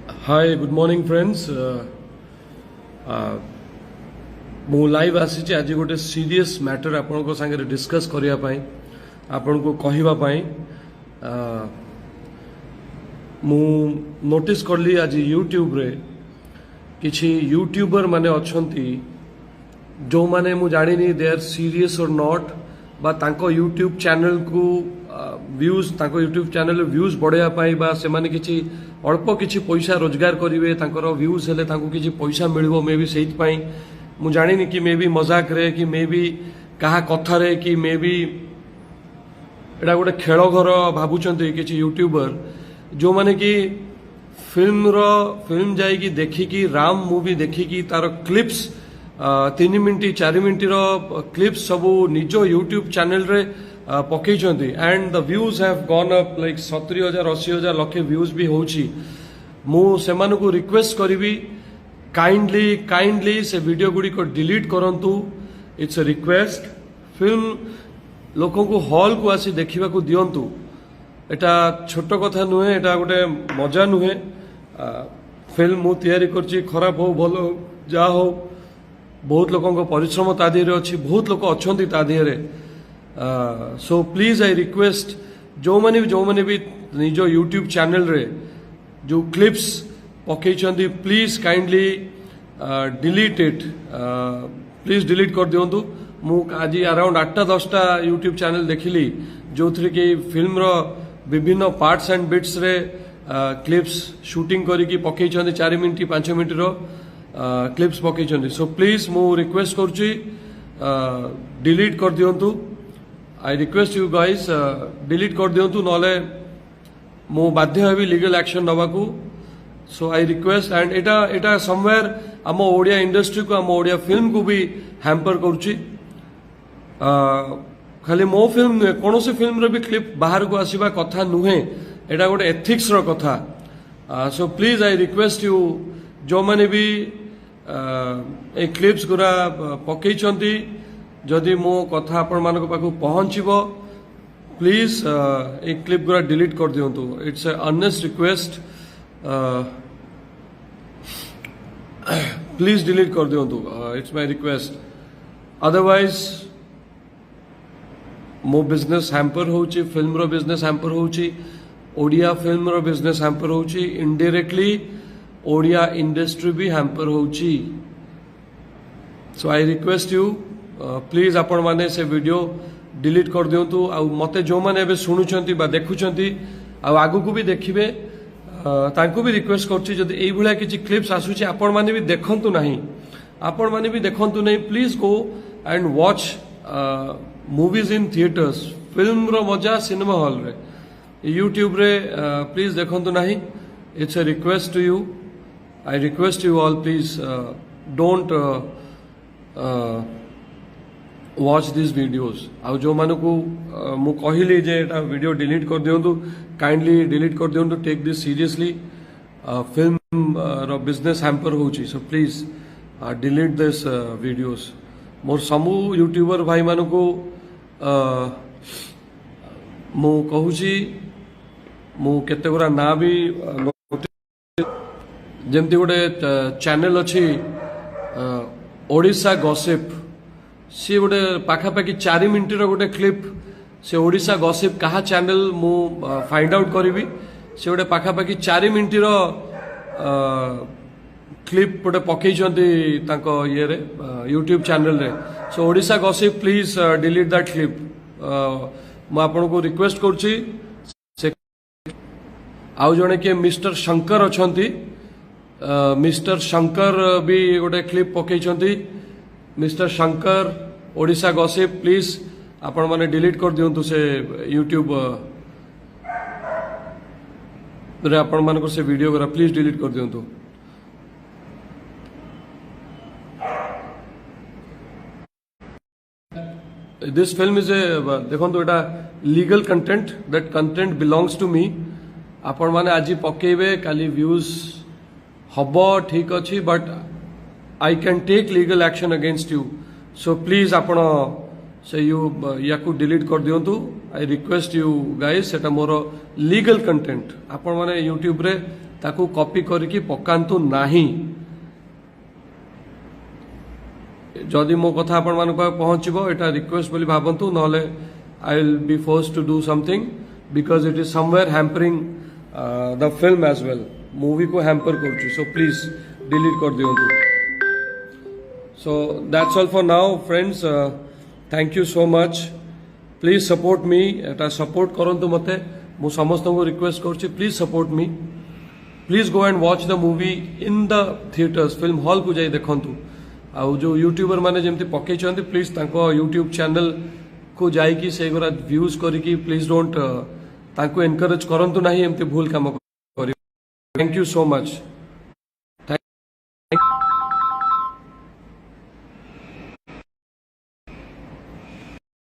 hi good morning friends मु live आसी आज गोटे सीरियस मैटर आपण सांगे डिस्कस करने आपण को कहवाई मु नोटिस करली आज यूट्यूब रे किछि यूट्यूबर माने अछंती जो माने मु जानिनी दे आर सीरियस और नॉट बा तांको यूट्यूब चैनल को व्यूज तांको यूट्यूब चैनल व्यूज बढ़ाया पाई बा से माने किछि अल्प किछि पैसा रोजगार करिवे तांकर व्यूज हेले तांको किछि पैसा मिलबो मे बी सेहित पाई मु जानिनी कि मे बी मजाक रे कि मे बी कहा कथा रे कि मे बी एडा गोटे खेल घर भाबुचंती किछि यूट्यूबर जो माने कि फिल्म जाई कि देखि कि राम मूवी देखि कि तार क्लिप्स 3 मिनट 4 मिनट क्लिप्स सब निज यूट्यूब चैनल रे पकईचंती and the views have gone up like 70,000 80,000 लखे व्यूज भी होची मु सेमानु को रिक्वेस्ट करिवि काइंडली से वीडियो गुडी को डिलीट करंतु इट्स अ रिक्वेस्ट फिल्म लोकों को हॉल को आसी देखिबा को दियंतु एटा छोट कथा नुहे एटा गोटे मजा नुहे फिल्म मु तैयारी करची खराब हो भलो जा हो बहुत लोगों परिश्रम ता दिहरे अछि बहुत लोक अछंती ता दिहरे सो प्लीज आई रिक्वेस्ट जो माने भी निज यूट्यूब चैनल रे जो क्लिप्स पकईचंती please kindly delete it please delete कर दियंतु मु आज अराउंड 8-10टा यूट्यूब चैनल देखिली जो थी कि फिल्म रो विभिन्न पार्ट्स एंड बिट्स रे क्लिप्स शूटिंग करिकी पकईचंती 4 मिनट 5 मिनट रो क्लिप्स पकईचंती सो प्लीज मु रिक्वेस्ट करूची डिलीट कर दियंतु I request you guys delete कर दियंतु नले मु बाध्य हेबी लीगल एक्शन नबाकू सो आई रिक्वेस्ट एंड एटा समवेयर आम ओडिया इंडस्ट्री को आम ओडिया फिल्म को भी हैम्पर करूची खाली मो फिल्म नुहे कौन सी फिल्म रे भी क्लिप बाहर को आसीबा कथा नुहे एटा गोटे एथिक्स रो कथा so please I request you जो माने भी ए क्लिप्स गुरा पकईचंती जदि मो कथा आपण मानको पाखु पहुंचीबो प्लीज ए क्लिप गुरा डिलीट कर दियंतु it's a honest request please delete कर दियंतु इट्स माय रिक्वेस्ट अदरवाइज मो बिजनेस हैम्पर होची फिल्म रो बिजनेस हैम्पर होची ओडिया फिल्म रो बिजनेस हैम्पर होची इनडायरेक्टली ओडिया इंडस्ट्री भी हैम्पर होची so I request you please आपण माने से वीडियो डिलीट कर दियंतु आ मते जो माने एबे सुनुचंती बा देखुचंती आ आगु को भी देखिबे तांको भी रिक्वेस्ट करछि जदि एई भलिया किछि क्लिप्स आसुछि आपण माने भी देखंतु नाही आपण माने भी देखंतु नहीं please go and watch movies in theatres film रो मजा सिनेमा हॉल रे यूट्यूब रे प्लीज देखंतु नाही it's a request to you I request you all please don't watch this videos आ जो मानू को मु कहली जे एटा वीडियो डिलीट कर दियंतु काइंडली डिलीट कर दियंतु टेक दिस सीरियसली फिल्म रो बिजनेस हैम्पर होची so please delete this videos मोर समू यूट्यूबर भाई मानू को मु कहूची मु केते गुरा ना भी जेमती गोटे चैनल अच्छी ओडिशा गॉसिप सी गोटे पाखापाखि 4 मिनट गोटे क्लिप से ओडिशा गॉसिप कहा चैनल मु फाइंड आउट करी से गोटे पाखापाखि 4 मिनट क्लिप गोटे पकईचंती तांको ये रे यूट्यूब चैनल रे so Odisha Gossip please delete that clip मु आपन को रिक्वेस्ट करछि आउ जने के मिस्टर शंकर अछंती मिस्टर शंकर भी गोटे क्लिप पकईचंती mister Shankar Odisha Gossip please आपण माने डिलीट कर दियंतु से यूट्यूब रे आपण मानको से वीडियो करा प्लीज डिलीट कर दियंतु दिस फिल्म इज ए देखंतु एटा legal content that content belongs to me आपण माने आज पकेबे काली व्यूज हबो ठीक अछि but I can take legal action against you so please आपण से यू या को डिलीट कर दियंतु आई रिक्वेस्ट यू गाइस सेटा मोर लीगल कंटेंट आपण माने यूट्यूब रे ताकू कॉपी करके पकांतु नहीं जदि मो कथा आपण मान पहुंचबो एटा रिक्वेस्ट बोली भाबंतु नले I will be force to do something because it is somewhere hampering the film as well movie को हैम्पर करछु सो प्लीज डिलीट कर दियंतु so that's all for now friends thank you so much please support me एटा support करंतु मते मु समस्त को रिक्वेस्ट करछि please support me please go and watch the movie in the theatres film hall को जाई देखंतु आउ जो यूट्यूबर माने जेमती पकई चंती प्लीज तांको यूट्यूब चैनल को जाई कि से गोरा व्यूज करी कि प्लीज डोंट तांको एनकरेज करंतु नाही एमती भूल काम करी थैंक यू सो मच